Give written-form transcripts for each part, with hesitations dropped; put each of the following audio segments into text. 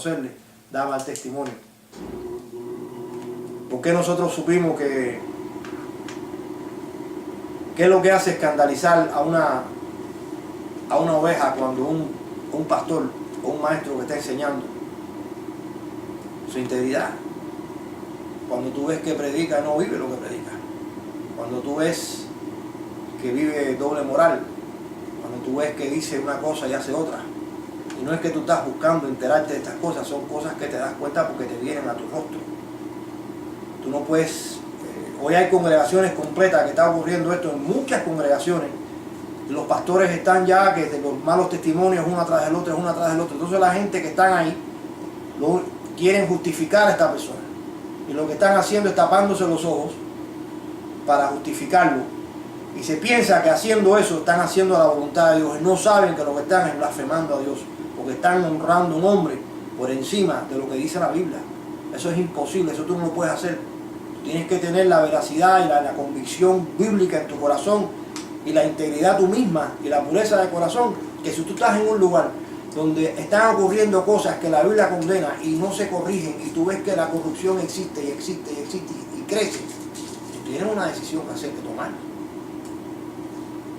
conocerle, da mal testimonio. ¿Por qué nosotros supimos que qué es lo que hace escandalizar a una oveja cuando un pastor o un maestro que está enseñando? Su integridad. Cuando tú ves que predica y no vive lo que predica. Cuando tú ves que vive doble moral. Cuando tú ves que dice una cosa y hace otra. Y no es que tú estás buscando enterarte de estas cosas, son cosas que te das cuenta porque te vienen a tu rostro. Tú no puedes... hoy hay congregaciones completas que está ocurriendo esto en muchas congregaciones. Los pastores están ya que de los malos testimonios uno atrás del otro, uno atrás del otro. Entonces la gente que están ahí quieren justificar a esta persona. Y lo que están haciendo es tapándose los ojos para justificarlo. Y se piensa que haciendo eso están haciendo la voluntad de Dios. Y no saben que lo que están es blasfemando a Dios. Porque están honrando a un hombre por encima de lo que dice la Biblia. Eso es imposible, eso tú no lo puedes hacer. Tú tienes que tener la veracidad y la convicción bíblica en tu corazón y la integridad tú misma y la pureza de corazón. Que si tú estás en un lugar donde están ocurriendo cosas que la Biblia condena y no se corrigen y tú ves que la corrupción existe y existe y existe y crece, tú tienes una decisión que hacer, que tomar.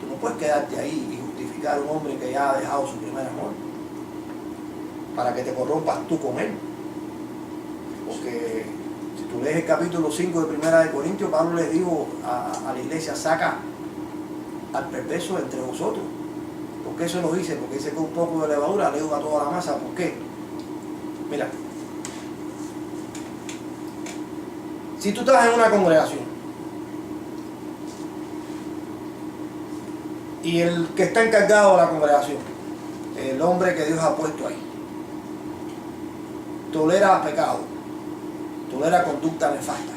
Tú no puedes quedarte ahí y justificar a un hombre que ya ha dejado su primer amor para que te corrompas tú con él. Porque si tú lees el capítulo 5 de Primera de Corintios, Pablo les dijo a la iglesia: saca al perverso entre vosotros. ¿Por qué eso lo dice? Porque dice que un poco de levadura leuda toda la masa. ¿Por qué? Mira, si tú estás en una congregación y el que está encargado de la congregación, el hombre que Dios ha puesto ahí, tolera pecado, tolera conducta nefasta,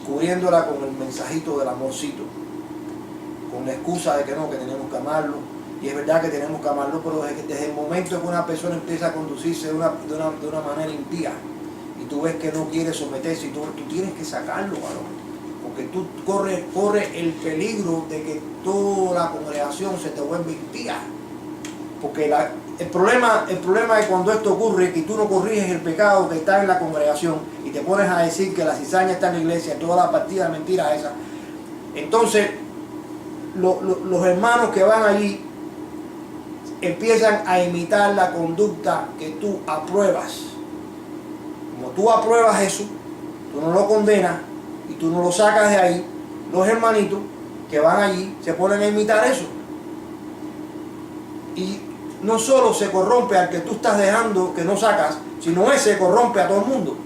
cubriéndola con el mensajito del amorcito, con la excusa de que no, que tenemos que amarlo, y es verdad que tenemos que amarlo, pero desde el momento que una persona empieza a conducirse de una manera impía, y tú ves que no quiere someterse, y tú tienes que sacarlo, varón, porque tú corres el peligro de que toda la congregación se te vuelva impía. Porque el problema es cuando esto ocurre, que tú no corriges el pecado que está en la congregación y te pones a decir que la cizaña está en la iglesia, toda la partida de mentiras esa. Entonces, los hermanos que van allí empiezan a imitar la conducta que tú apruebas. Como tú apruebas eso, tú no lo condenas y tú no lo sacas de ahí, los hermanitos que van allí se ponen a imitar eso. Y no solo se corrompe al que tú estás dejando que no sacas, sino ese corrompe a todo el mundo.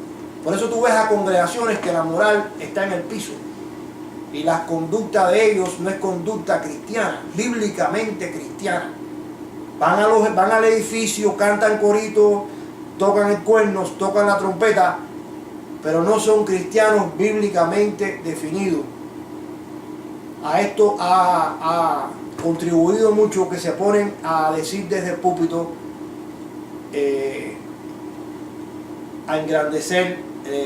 Por eso tú ves a congregaciones que la moral está en el piso y la conducta de ellos no es conducta cristiana, bíblicamente cristiana. Van al edificio, cantan corito, tocan el cuerno, tocan la trompeta, pero no son cristianos bíblicamente definidos. A esto ha contribuido mucho que se ponen a decir desde el púlpito, a engrandecer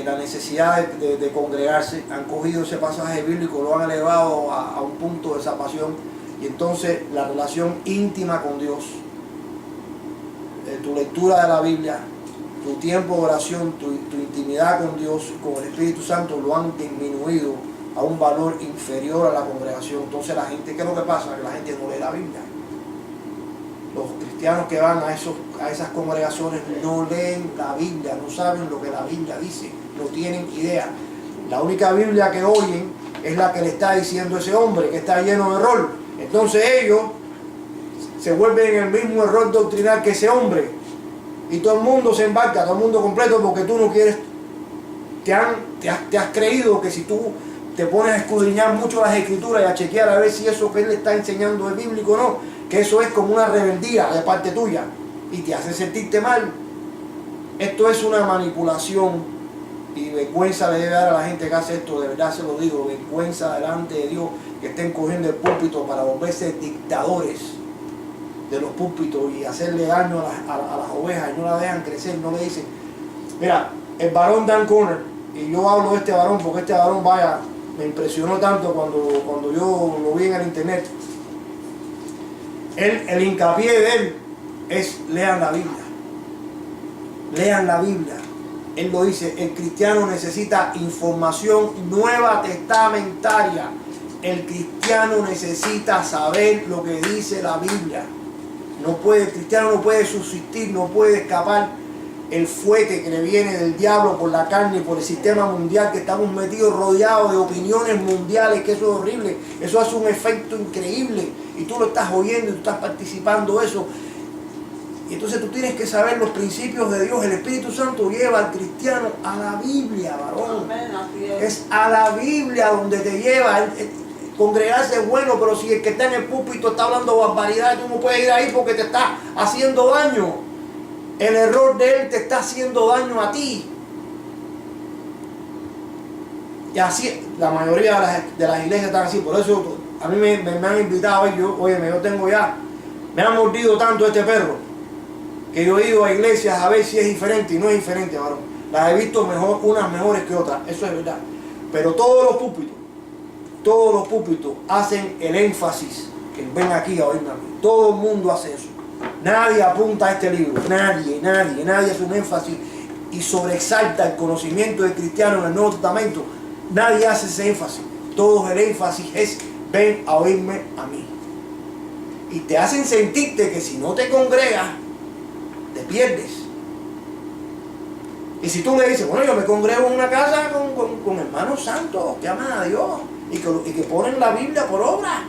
la necesidad de congregarse. Han cogido ese pasaje bíblico, lo han elevado a un punto de zapasión, y entonces la relación íntima con Dios, tu lectura de la Biblia, tu tiempo de oración, tu intimidad con Dios, con el Espíritu Santo, lo han disminuido a un valor inferior a la congregación. Entonces la gente, ¿qué es lo que pasa? Que la gente no lee la Biblia. Los cristianos que van a esas congregaciones no leen la Biblia, no saben lo que la Biblia dice, no tienen idea. La única Biblia que oyen es la que le está diciendo ese hombre, que está lleno de error. Entonces ellos se vuelven en el mismo error doctrinal que ese hombre. Y todo el mundo se embarca, todo el mundo completo, porque tú no quieres, te has creído que si tú te pones a escudriñar mucho las escrituras y a chequear a ver si eso que él le está enseñando es bíblico o no, que eso es como una rebeldía de parte tuya y te hace sentirte mal. Esto es una manipulación, y vergüenza le debe dar a la gente que hace esto, de verdad se lo digo, vergüenza delante de Dios, que estén cogiendo el púlpito para volverse dictadores de los púlpitos y hacerle daño a las ovejas, y no la dejan crecer, no le dicen. Mira, el varón Dan Conner, y yo hablo de este varón porque este varón, vaya, me impresionó tanto cuando yo lo vi en el internet. El hincapié de él es: lean la Biblia. Lean la Biblia. Él lo dice, el cristiano necesita información nueva testamentaria. El cristiano necesita saber lo que dice la Biblia. El cristiano no puede subsistir, no puede escapar el fuete que le viene del diablo por la carne y por el sistema mundial, que estamos metidos rodeados de opiniones mundiales, que eso es horrible. Eso hace un efecto increíble y tú lo estás oyendo y tú estás participando de eso. Y entonces tú tienes que saber los principios de Dios. El Espíritu Santo lleva al cristiano a la Biblia, varón. Es a la Biblia donde te lleva. Congregarse es bueno, pero si el que está en el púlpito está hablando barbaridad, tú no puedes ir ahí porque te está haciendo daño. El error de él te está haciendo daño a ti. Y así, la mayoría de las iglesias están así. Por eso a mí me han invitado. Yo tengo ya, me han mordido tanto este perro, que yo he ido a iglesias a ver si es diferente, y no es diferente, varón. Las he visto mejor, unas mejores que otras, eso es verdad. Pero todos los púlpitos hacen el énfasis, que ven aquí a oírme a mí. Todo el mundo hace eso. Nadie apunta a este libro, nadie hace un énfasis y sobreexalta el conocimiento del cristiano en el Nuevo Testamento. Nadie hace ese énfasis. Todo el énfasis es, ven a oírme a mí. Y te hacen sentirte que si no te congregas, te pierdes. Y si tú le dices, bueno, yo me congrego en una casa con hermanos santos que aman a Dios y que ponen la Biblia por obra.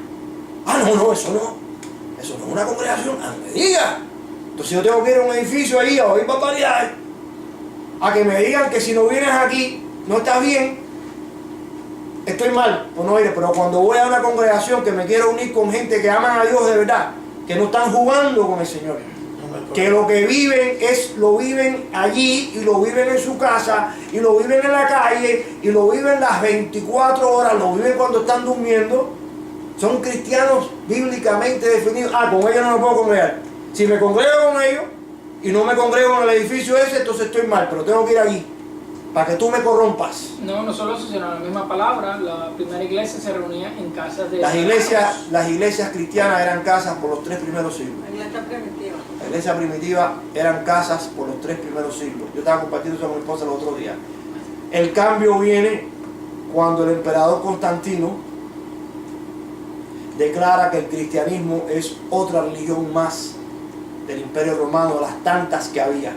Ah, no, eso no es una congregación. Ah, no me digas. Entonces yo tengo que ir a un edificio ahí a oír barbaridades, a que me digan que si no vienes aquí no estás bien, estoy mal, o no ir. Pero cuando voy a una congregación que me quiero unir con gente que aman a Dios de verdad, que no están jugando con el Señor, que lo que viven lo viven allí, y lo viven en su casa, y lo viven en la calle, y lo viven las 24 horas, lo viven cuando están durmiendo. Son cristianos bíblicamente definidos. Ah, con ellos no me puedo congregar. Si me congrego con ellos y no me congrego en el edificio ese, entonces estoy mal, pero tengo que ir allí para que tú me corrompas. No solo eso, sino la misma palabra. La primera iglesia se reunía en casas de... Las iglesias cristianas eran casas por los 3 primeros siglos. La iglesia primitiva eran casas por los 3 primeros siglos. Yo estaba compartiendo eso con mi esposa el otro día. El cambio viene cuando el emperador Constantino declara que el cristianismo es otra religión más del Imperio Romano, de las tantas que había.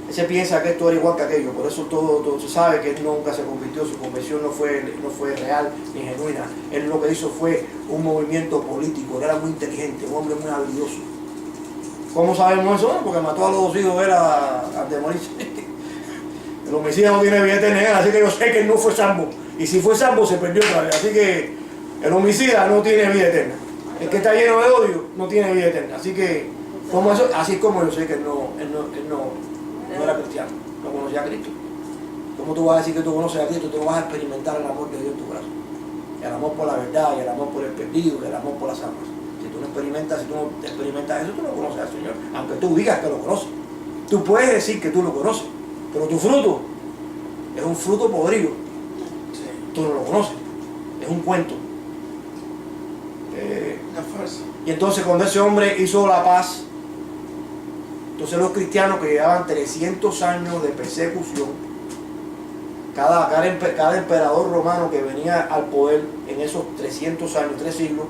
Él se piensa que esto era igual que aquello, por eso todo se sabe que él nunca se convirtió, su conversión no fue real ni genuina. Él lo que hizo fue un movimiento político, él era muy inteligente, un hombre muy habilidoso. ¿Cómo sabemos eso? Porque mató a los 2 hijos de él antes de morirse. El homicida no tiene vida eterna, así que yo sé que él no fue salvo. Y si fue salvo, se perdió otra vez. Así que el homicida no tiene vida eterna. El que está lleno de odio no tiene vida eterna. Así que, así es como yo sé que él no era cristiano, no conocía a Cristo. ¿Cómo tú vas a decir que tú conoces a Cristo? Tú no vas a experimentar el amor de Dios en tu corazón. El amor por la verdad, y el amor por el perdido, y el amor por las almas. Si tú no experimentas eso, tú no conoces al Señor. Aunque tú digas que lo conoces. Tú puedes decir que tú lo conoces, pero tu fruto es un fruto podrido. Tú no lo conoces. Es un cuento. Y entonces cuando ese hombre hizo la paz, entonces los cristianos que llevaban 300 años de persecución, cada emperador romano que venía al poder en esos 300 años, 3 siglos,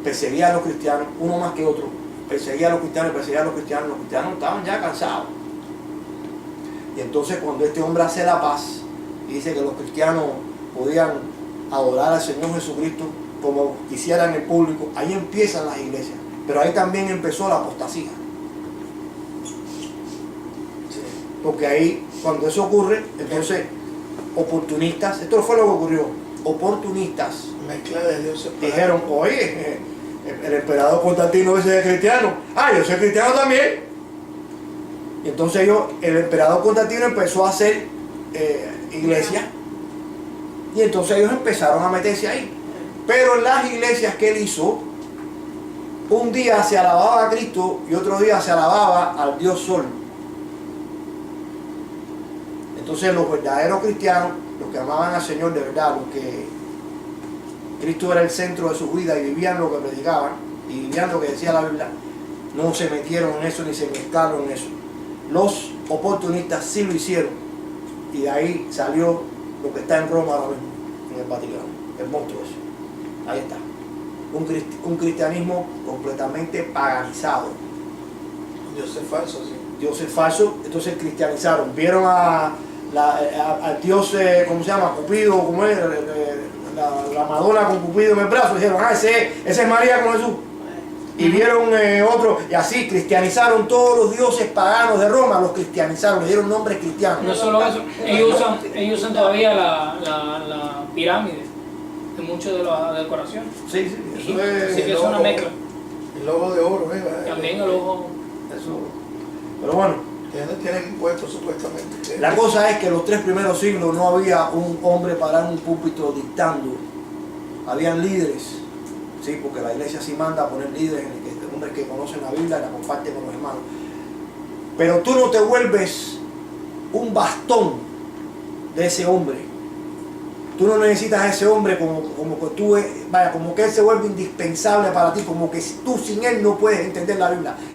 perseguía a los cristianos, uno más que otro, perseguía a los cristianos, los cristianos estaban ya cansados. Y entonces cuando este hombre hace la paz y dice que los cristianos podían adorar al Señor Jesucristo como quisieran el público, ahí empiezan las iglesias. Pero ahí también empezó la apostasía. Porque ahí, cuando eso ocurre, entonces oportunistas, esto fue lo que ocurrió, oportunistas dijeron, oye, el emperador Constantino ese es cristiano, yo soy cristiano también. Y entonces el emperador Constantino empezó a hacer iglesia, y entonces ellos empezaron a meterse ahí. Pero en las iglesias que él hizo, un día se alababa a Cristo y otro día se alababa al Dios Sol. Entonces los verdaderos cristianos, los que amaban al Señor de verdad, los que Cristo era el centro de su vida y vivían lo que predicaban y vivían lo que decía la Biblia, no se metieron en eso ni se mezclaron en eso. Los oportunistas sí lo hicieron. Y de ahí salió lo que está en Roma ahora mismo, en el Vaticano. El monstruo ese. Ahí está. Un cristianismo completamente paganizado. Dios es falso, sí. Dios es falso, entonces cristianizaron. Vieron al dios, ¿cómo se llama? Cupido, ¿cómo es? La Madonna con Cupido en el brazo. Dijeron, ese es María con Jesús. Y vieron otro, y así cristianizaron todos los dioses paganos de Roma, los cristianizaron, le dieron nombres cristianos. No solo eso, ellos usan todavía la pirámide de mucho de la decoración. Sí, eso es. Así que es una mezcla. El logo de oro, También el ojo. Eso. Pero bueno, tienen puesto supuestamente. la cosa es que en los 3 primeros siglos no había un hombre parado en un púlpito dictando. Habían líderes. Sí, porque la iglesia sí manda a poner líderes, hombres que conocen la Biblia y la comparten con los hermanos. Pero tú no te vuelves un bastón de ese hombre. Tú no necesitas a ese hombre como que tú, como que él se vuelve indispensable para ti, como que tú sin él no puedes entender la Biblia.